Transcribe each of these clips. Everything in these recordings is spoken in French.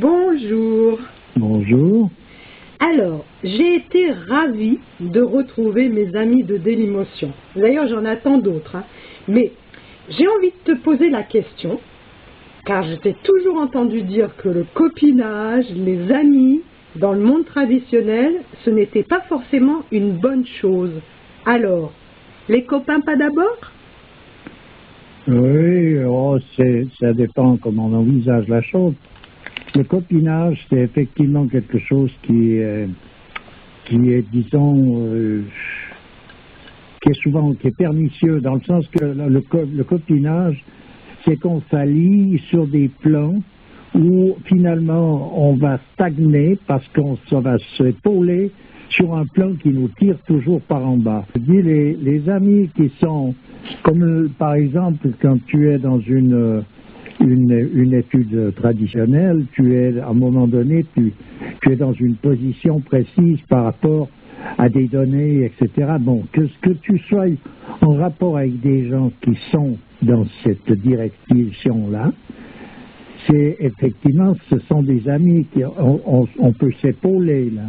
Bonjour. Bonjour. Alors, j'ai été ravie de retrouver mes amis de Dailymotion. D'ailleurs, j'en attends d'autres. Mais j'ai envie de te poser la question, car je t'ai toujours entendu dire que le copinage, les amis, dans le monde traditionnel, ce n'était pas forcément une bonne chose. Alors, les copains pas d'abord? Oui, ça dépend comment on envisage la chose. Le copinage, c'est effectivement quelque chose qui est disons, qui est pernicieux, dans le sens que le copinage, c'est qu'on s'allie sur des plans où finalement on va stagner parce qu'on va s'épauler sur un plan qui nous tire toujours par en bas. Je dis les amis qui sont, comme par exemple quand tu es dans une étude traditionnelle, tu es à un moment donné, tu es dans une position précise par rapport à des données, etc. Bon, que tu sois en rapport avec des gens qui sont dans cette direction-là, c'est effectivement, ce sont des amis qui on peut s'épauler là.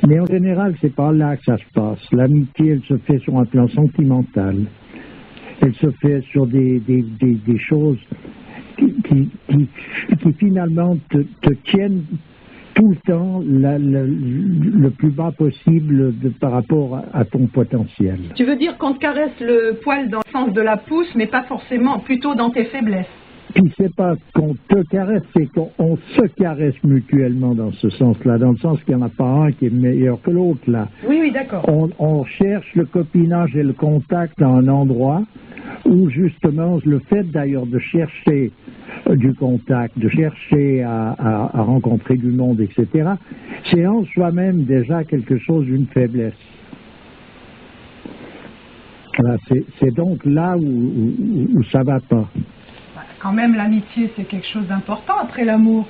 Mais en général, c'est pas là que ça se passe. L'amitié, elle se fait sur un plan sentimental. Elle se fait sur des choses qui finalement te tiennent tout le temps le plus bas possible par rapport à ton potentiel. Tu veux dire qu'on te caresse le poil dans le sens de la pousse, mais pas forcément, plutôt dans tes faiblesses. Puis c'est pas qu'on te caresse, c'est qu'on se caresse mutuellement dans ce sens-là, dans le sens qu'il n'y en a pas un qui est meilleur que l'autre là. Oui, oui, d'accord. On cherche le copinage et le contact à un endroit où justement le fait d'ailleurs de chercher du contact, de chercher à rencontrer du monde, etc., c'est en soi-même déjà quelque chose d'une faiblesse. Voilà, c'est donc là où ça va pas. Quand même, l'amitié, c'est quelque chose d'important après l'amour.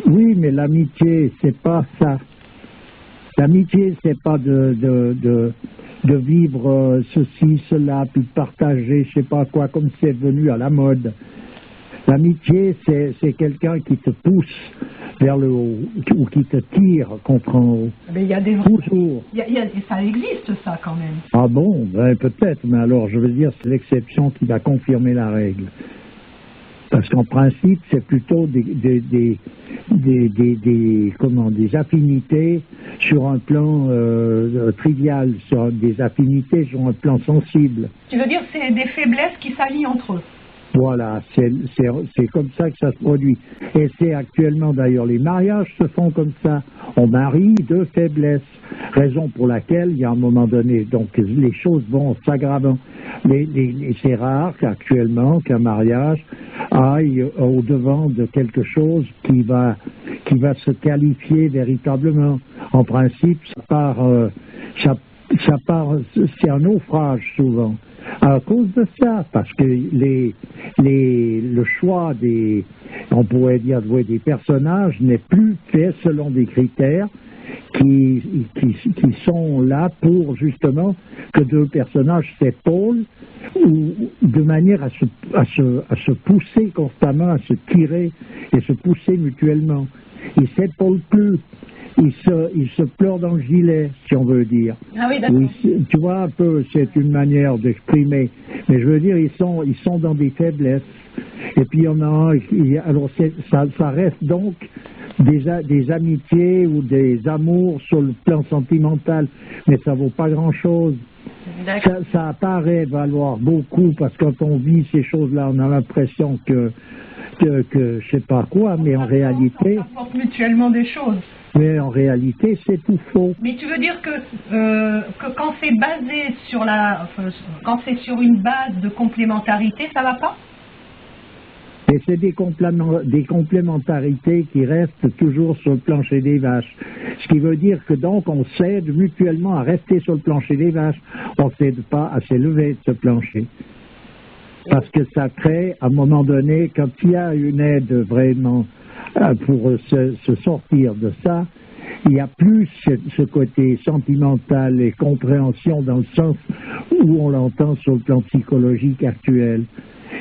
Oui, mais l'amitié, c'est pas ça. L'amitié, c'est pas de vivre ceci, cela, puis de partager, je sais pas quoi, comme c'est venu à la mode. L'amitié, c'est quelqu'un qui te pousse vers le haut, ou qui te tire contre en haut. Mais il y a des... Toujours. Ça existe, ça, quand même. Ah bon, ben, peut-être, mais alors, je veux dire, c'est l'exception qui va confirmer la règle. Parce qu'en principe, c'est plutôt des affinités sur un plan trivial, sur des affinités sur un plan sensible. Tu veux dire que c'est des faiblesses qui s'allient entre eux? Voilà, c'est comme ça que ça se produit. Et c'est actuellement d'ailleurs, les mariages se font comme ça. On marie deux faiblesses, raison pour laquelle il y a un moment donné, donc les choses vont s'aggravant. C'est rare qu'actuellement qu'un mariage aille au-devant de quelque chose qui va se qualifier véritablement. En principe, ça part, c'est un naufrage souvent. À cause de ça, parce que le choix on pourrait dire, des personnages n'est plus fait selon des critères qui sont là pour justement que deux personnages s'épaulent ou de manière à se pousser constamment, à se tirer et se pousser mutuellement. Ils s'épaulent plus. Ils se pleurent dans le gilet, si on veut dire. Ah oui, d'accord. Tu vois un peu, c'est une manière d'exprimer. Mais je veux dire, ils sont dans des faiblesses. Et puis il y en a un, alors ça reste donc des amitiés ou des amours sur le plan sentimental, mais ça vaut pas grand-chose. Ça apparaît valoir beaucoup, parce que quand on vit ces choses-là, on a l'impression que je sais pas quoi, mais en réalité... Ça apporte mutuellement des choses. Mais en réalité, c'est tout faux. Mais tu veux dire que quand c'est basé sur quand c'est sur une base de complémentarité, ça va pas? Et c'est des complémentarités qui restent toujours sur le plancher des vaches. Ce qui veut dire que donc on s'aide mutuellement à rester sur le plancher des vaches. On ne s'aide pas à s'élever de ce plancher. Parce que ça crée, à un moment donné, quand il y a une aide vraiment pour se sortir de ça, il y a plus ce côté sentimental et compréhension dans le sens où on l'entend sur le plan psychologique actuel.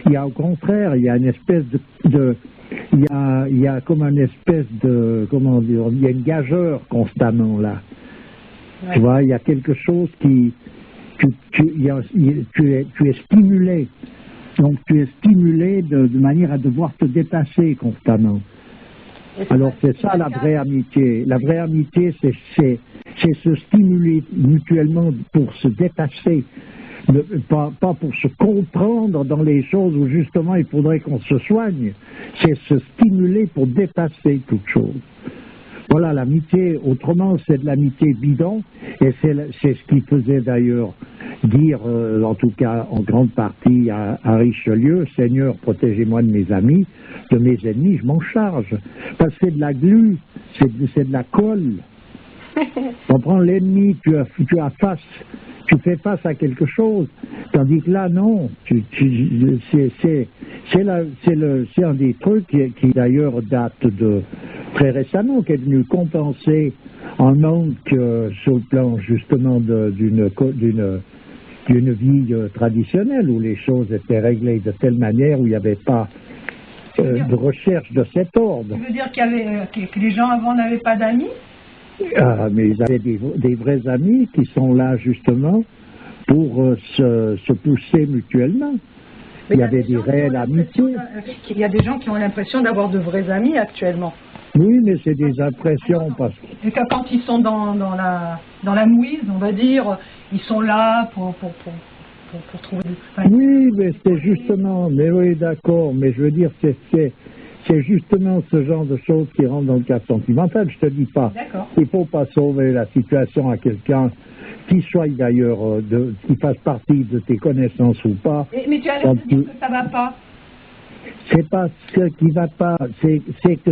Il y a au contraire, il y a une espèce il y a comme une espèce de, comment dire, il y a une gageure constamment là. Ouais. Tu vois, il y a quelque chose qui, tu es stimulé. Donc tu es stimulé de manière à devoir te dépasser constamment. Alors c'est ça la vraie amitié. La vraie amitié, c'est se stimuler mutuellement pour se dépasser, pas pour se comprendre dans les choses où justement il faudrait qu'on se soigne. C'est se stimuler pour dépasser toute chose. Voilà l'amitié. Autrement, c'est de l'amitié bidon, et c'est ce qui faisait d'ailleurs dire, en tout cas en grande partie à Richelieu, Seigneur, protégez-moi de mes amis, de mes ennemis, je m'en charge. Parce que c'est de la glu, c'est de la colle. On prend l'ennemi, tu fais face à quelque chose, tandis que là, non. C'est un des trucs qui d'ailleurs date de très récemment, qui est venu compenser un manque sur le plan justement d'une vie traditionnelle où les choses étaient réglées de telle manière où il n'y avait pas de recherche de cet ordre. Tu veux dire que les gens avant n'avaient pas d'amis? Mais ils avaient des vrais amis qui sont là justement pour se pousser mutuellement. Il y avait des réelles amitiés. Il y a des gens qui ont l'impression d'avoir de vrais amis actuellement. Oui, mais c'est des impressions parce que... Et quand ils sont dans la mouise, on va dire, ils sont là pour trouver... Oui, mais c'est justement... Mais oui, d'accord, mais je veux dire, c'est justement ce genre de choses qui rentrent dans le cadre sentimental. Je te dis pas, il ne faut pas sauver la situation à quelqu'un qui soit d'ailleurs, qui fasse partie de tes connaissances ou pas. Mais tu as l'air de dire que ça ne va pas. C'est pas ce qui va pas, c'est que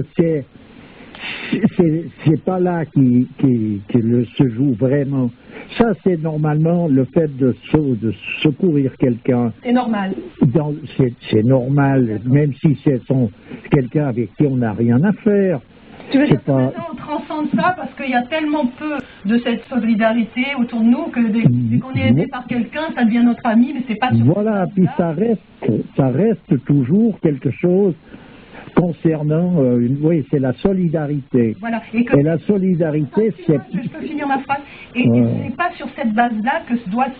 c'est pas là qui se joue vraiment. Ça, c'est normalement le fait de secourir quelqu'un. C'est normal. C'est normal, même si c'est quelqu'un avec qui on n'a rien à faire. Tu veux dire que maintenant on transcende ça parce qu'il y a tellement peu de cette solidarité autour de nous que dès qu'on est aidé par quelqu'un, ça devient notre ami, mais c'est pas sur voilà, puis ça reste toujours quelque chose concernant, oui, c'est la solidarité. Voilà. Et la solidarité, c'est... Je peux finir ma phrase. Et c'est pas sur cette base-là que doit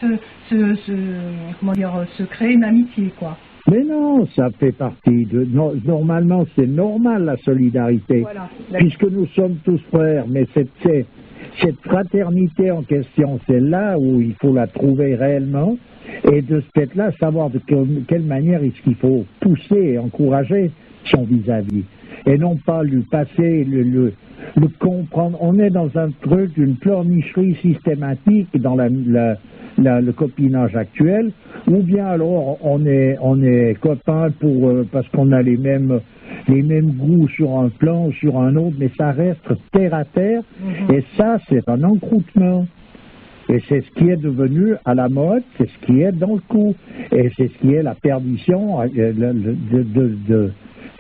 se créer une amitié, quoi. Mais non, ça fait partie de... Normalement, c'est normal, la solidarité, voilà, puisque nous sommes tous frères, mais cette fraternité en question, c'est là où il faut la trouver réellement, et de ce fait-là, savoir de quelle manière est-ce qu'il faut pousser et encourager son vis-à-vis, et non pas lui passer, le comprendre. On est dans un truc, une pleurnicherie systématique dans le copinage actuel, ou bien alors on est copains parce qu'on a les mêmes goûts sur un plan ou sur un autre, mais ça reste terre à terre, et ça c'est un encroûtement. Et c'est ce qui est devenu à la mode, c'est ce qui est dans le coup, et c'est ce qui est la perdition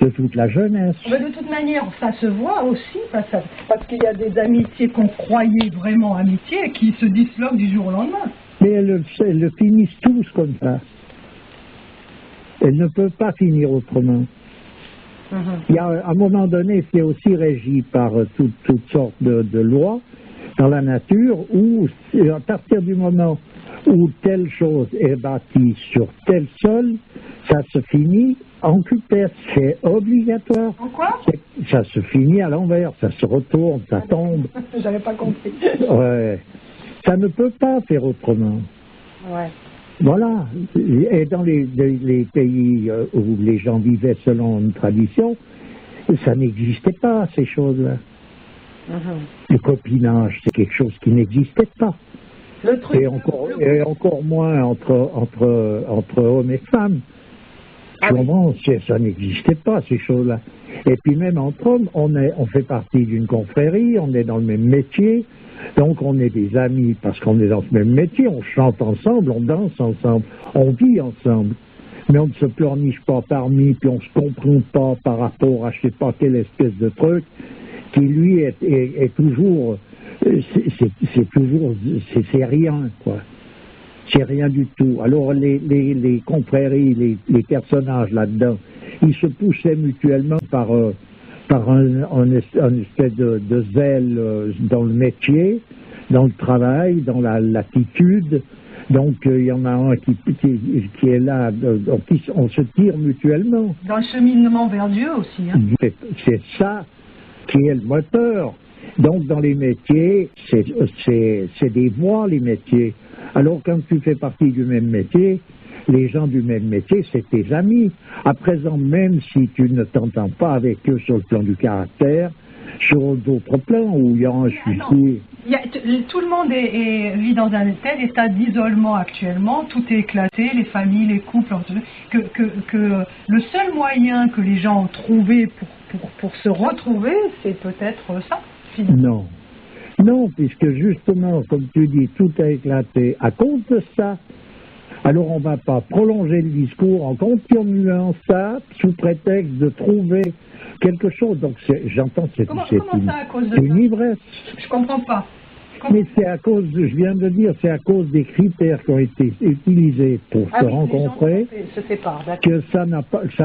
de toute la jeunesse. Mais de toute manière, ça se voit aussi, parce qu'il y a des amitiés qu'on croyait vraiment amitiés et qui se disloquent du jour au lendemain. Mais elles le finissent tous comme ça. Elles ne peuvent pas finir autrement. Il y a, à un moment donné, c'est aussi régi par toutes sortes de lois dans la nature, où à partir du moment où telle chose est bâtie sur tel sol, ça se finit en cupesse, c'est obligatoire. En quoi? Ça se finit à l'envers, ça se retourne, ça tombe. J'avais pas compris. Ouais. Ça ne peut pas faire autrement. Ouais. Voilà. Et dans les pays où les gens vivaient selon une tradition, ça n'existait pas, ces choses-là. Le copinage, c'est quelque chose qui n'existait pas. Et encore moins entre hommes et femmes. Tu comprends? Ça n'existait pas, ces choses-là. Et puis même entre hommes, on fait partie d'une confrérie, on est dans le même métier, donc on est des amis parce qu'on est dans ce même métier, on chante ensemble, on danse ensemble, on vit ensemble. Mais on ne se pleurniche pas parmi, puis on ne se comprend pas par rapport à je ne sais pas quelle espèce de truc, qui lui est toujours, c'est rien, quoi. C'est rien du tout. Alors les confréries, les personnages là-dedans, ils se poussaient mutuellement par un espèce de zèle dans le métier, dans le travail, dans l'attitude. Donc il y en a un qui est là, on se tire mutuellement. Dans le cheminement vers Dieu aussi. Hein. C'est ça qui est le moteur. Donc dans les métiers, c'est des voies les métiers. Alors quand tu fais partie du même métier, les gens du même métier, c'est tes amis. À présent, même si tu ne t'entends pas avec eux sur le plan du caractère, sur d'autres plans où il y a un souci. Tout le monde vit dans un tel état d'isolement actuellement, tout est éclaté, les familles, les couples, que le seul moyen que les gens ont trouvé pour se retrouver, c'est peut-être ça, finalement. Non, puisque justement, comme tu dis, tout a éclaté à cause de ça. Alors on ne va pas prolonger le discours en continuant ça sous prétexte de trouver quelque chose. Donc j'entends que c'est une ivresse. Je comprends pas. Mais c'est à cause, je viens de dire, c'est à cause des critères qui ont été utilisés pour se rencontrer que ça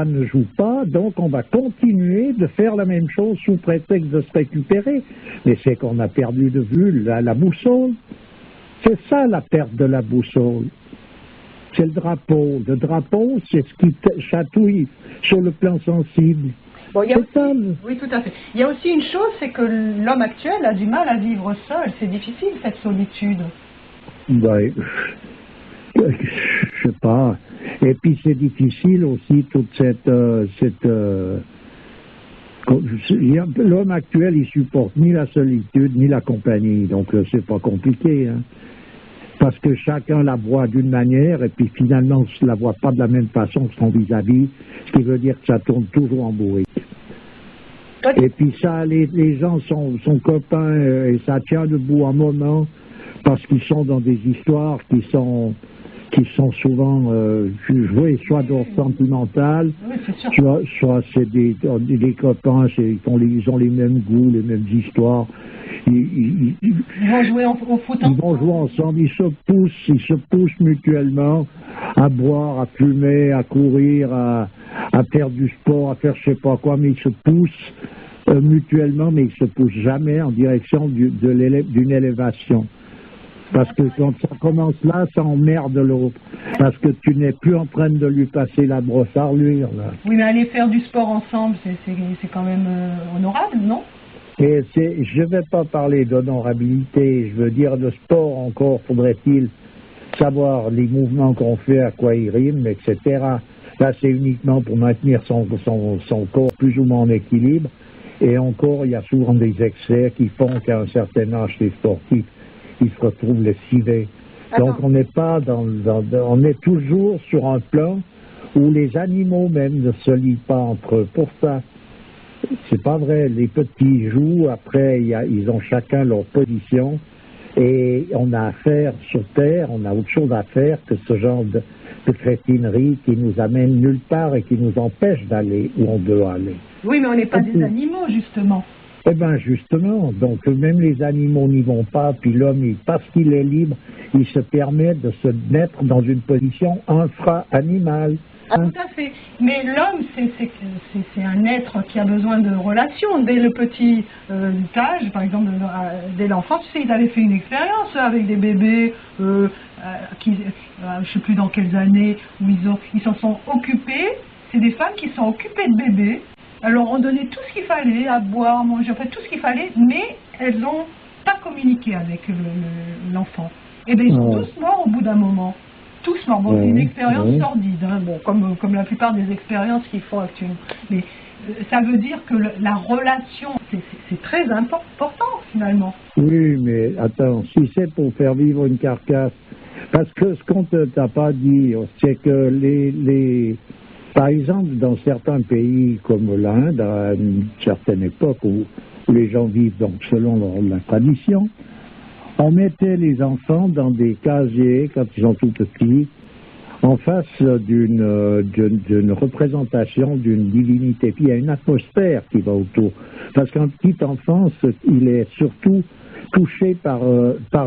ne joue pas, donc on va continuer de faire la même chose sous prétexte de se récupérer. Mais c'est qu'on a perdu de vue la boussole. C'est ça la perte de la boussole. C'est le drapeau. Le drapeau, c'est ce qui chatouille sur le plan sensible. Bon, oui, tout à fait. Il y a aussi une chose, c'est que l'homme actuel a du mal à vivre seul. C'est difficile, cette solitude. Ben, je sais pas. Et puis c'est difficile aussi, toute l'homme actuel, il supporte ni la solitude, ni la compagnie. Donc c'est pas compliqué, hein. Parce que chacun la voit d'une manière, et puis finalement, on ne la voit pas de la même façon que son vis-à-vis, ce qui veut dire que ça tourne toujours en bourrique. Et puis ça, les gens sont copains, et ça tient debout un moment, parce qu'ils sont dans des histoires qui sont souvent jouées, soit d'ordre sentimental, soit c'est des copains, ils ont les mêmes goûts, les mêmes histoires. Ils vont jouer au foot ensemble. Ils vont jouer ensemble, ils se poussent mutuellement à boire, à fumer, à courir, à faire du sport, à faire je sais pas quoi, mais ils se poussent mutuellement, mais ils se poussent jamais en direction d'une élévation. Parce que quand ça commence là, ça emmerde l'autre. Parce que tu n'es plus en train de lui passer la brosse à reluire, là. Oui, mais aller faire du sport ensemble, c'est quand même honorable, non? Et je ne vais pas parler d'honorabilité, je veux dire de sport encore, faudrait-il savoir les mouvements qu'on fait, à quoi ils riment, etc. Là, c'est uniquement pour maintenir son corps plus ou moins en équilibre. Et encore, il y a souvent des excès qui font qu'à un certain âge, les sportifs, ils se retrouvent lessivés. Donc on n'est pas on est toujours sur un plan où les animaux même ne se lient pas entre eux. Pour ça, c'est pas vrai. Les petits jouent, après ils ont chacun leur position et on a affaire sur Terre, on a autre chose à faire que ce genre de crétinerie qui nous amène nulle part et qui nous empêche d'aller où on doit aller. Oui, mais on n'est pas des animaux, justement. Eh bien, justement, donc même les animaux n'y vont pas, puis l'homme, parce qu'il est libre, il se permet de se mettre dans une position infra-animale. Ah, tout à fait. Mais l'homme, c'est un être qui a besoin de relations. Dès le petit âge, par exemple, dès l'enfance, tu sais, ils avaient fait une expérience avec des bébés je ne sais plus dans quelles années, où ils s'en sont occupés. C'est des femmes qui sont occupées de bébés. Alors on donnait tout ce qu'il fallait, à boire, à manger, enfin tout ce qu'il fallait, mais elles n'ont pas communiqué avec l'enfant. Et bien ils sont tous morts au bout d'un moment. Tous morts. Bon, c'est une expérience sordide, hein, bon, comme la plupart des expériences qu'ils font actuellement. Mais ça veut dire que la relation, c'est très important finalement. Oui, mais attends, si c'est pour faire vivre une carcasse, parce que ce qu'on t'a pas dit, c'est que Par exemple, dans certains pays comme l'Inde, à une certaine époque où les gens vivent donc selon la tradition, on mettait les enfants dans des casiers quand ils sont tout petits, en face d'une représentation d'une divinité. Puis il y a une atmosphère qui va autour. Parce qu'un petit enfant, il est surtout touché par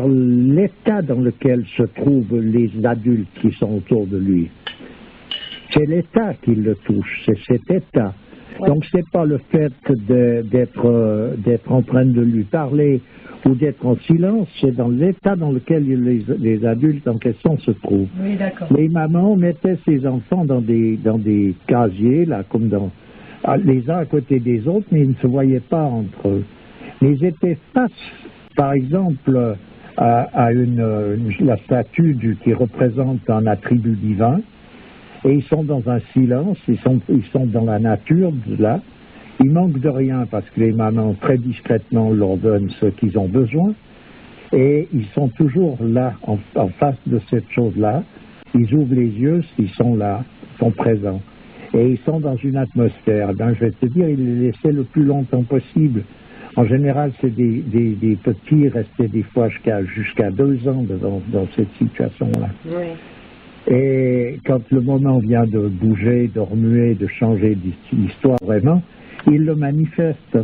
l'état dans lequel se trouvent les adultes qui sont autour de lui. C'est l'état qui le touche, c'est cet état. Ouais. Donc c'est pas le fait d'être en train de lui parler ou d'être en silence, c'est dans l'état dans lequel les adultes en question se trouvent. Oui, d'accord. Les mamans mettaient ces enfants dans des casiers, là, comme les uns à côté des autres, mais ils ne se voyaient pas entre eux. Mais ils étaient face, par exemple, à la statue qui représente un attribut divin, et ils sont dans un silence, ils sont dans la nature, là. Ils manquent de rien parce que les mamans, très discrètement, leur donnent ce qu'ils ont besoin. Et ils sont toujours là, en face de cette chose-là. Ils ouvrent les yeux, ils sont là, ils sont présents. Et ils sont dans une atmosphère. Ben, je vais te dire, ils les laissaient le plus longtemps possible. En général, c'est des petits restés des fois jusqu'à 2 ans dans cette situation-là. Oui. Et quand le moment vient de bouger, de remuer, de changer d'histoire vraiment, ils le manifestent.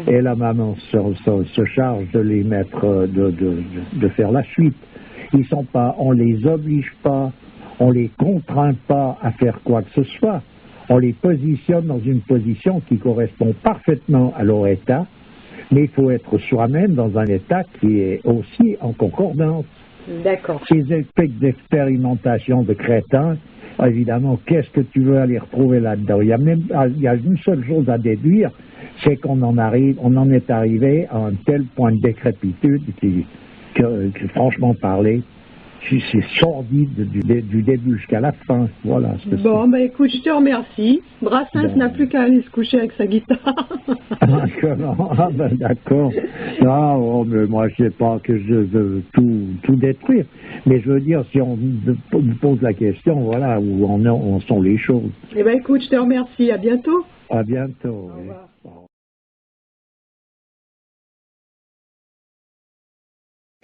Et la maman se charge de les mettre, de faire la suite. On les oblige pas, on les contraint pas à faire quoi que ce soit. On les positionne dans une position qui correspond parfaitement à leur état, mais il faut être soi-même dans un état qui est aussi en concordance. D'accord. Ces effets d'expérimentation de crétins, évidemment, qu'est-ce que tu veux aller retrouver là-dedans? Il y a une seule chose à déduire, c'est qu'on en est arrivé à un tel point de décrépitude que franchement parler, c'est sordide du début jusqu'à la fin. Voilà. Bon, ben écoute, je te remercie. Brassens n'a plus qu'à aller se coucher avec sa guitare. Ah ben d'accord. Non, mais moi je sais pas que je veux tout détruire. Mais je veux dire, si on me pose la question, voilà, où en sont les choses. Eh ben écoute, je te remercie. À bientôt. À bientôt. Au revoir.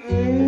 Oui.